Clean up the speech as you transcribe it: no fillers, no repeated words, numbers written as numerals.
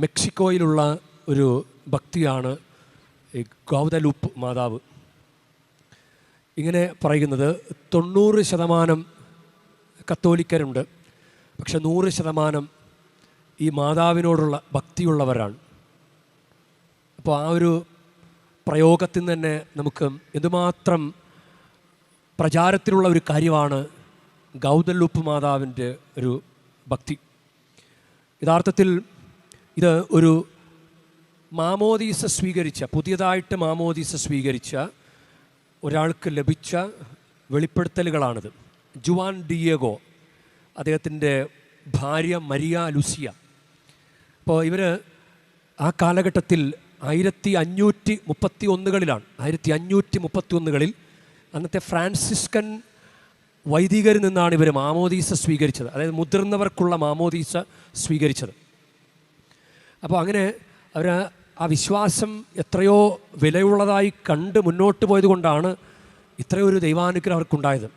മെക്സിക്കോയിലുള്ള ഒരു ഭക്തിയാണ് ഈ ഗൗദലൂപ്പ് മാതാവ്. ഇങ്ങനെ പറയുന്നത് 90% കത്തോലിക്കരുണ്ട്, പക്ഷെ 100% ഈ മാതാവിനോടുള്ള ഭക്തിയുള്ളവരാണ്. അപ്പോൾ ആ ഒരു പ്രയോഗത്തിൽ നിന്ന് തന്നെ നമുക്ക് എന്തുമാത്രം പ്രചാരത്തിലുള്ള ഒരു കാര്യമാണ് ഗൗദലൂപ്പ് മാതാവിൻ്റെ ഒരു ഭക്തി. യഥാർത്ഥത്തിൽ ഇത് ഒരു മാമോദീസ സ്വീകരിച്ച, പുതിയതായിട്ട് മാമോദീസ സ്വീകരിച്ച ഒരാൾക്ക് ലഭിച്ച വെളിപ്പെടുത്തലുകളാണിത്. ജുവാൻ ഡിയേഗോ, അദ്ദേഹത്തിൻ്റെ ഭാര്യ മരിയ ലൂസിയ. അപ്പോൾ ഇവർ ആ കാലഘട്ടത്തിൽ 1531 അന്നത്തെ ഫ്രാൻസിസ്കൻ വൈദികരിൽ നിന്നാണ് ഇവർ മാമോദീസ സ്വീകരിച്ചത്, അതായത് മുതിർന്നവർക്കുള്ള മാമോദീസ സ്വീകരിച്ചത്. അപ്പോൾ അങ്ങനെ അവർ ആ വിശ്വാസം എത്രയോ വിലയുള്ളതായി കണ്ട് മുന്നോട്ട് പോയത് കൊണ്ടാണ് ഇത്രയൊരു ദൈവാനുഗ്രഹം അവർക്കുണ്ടായത്.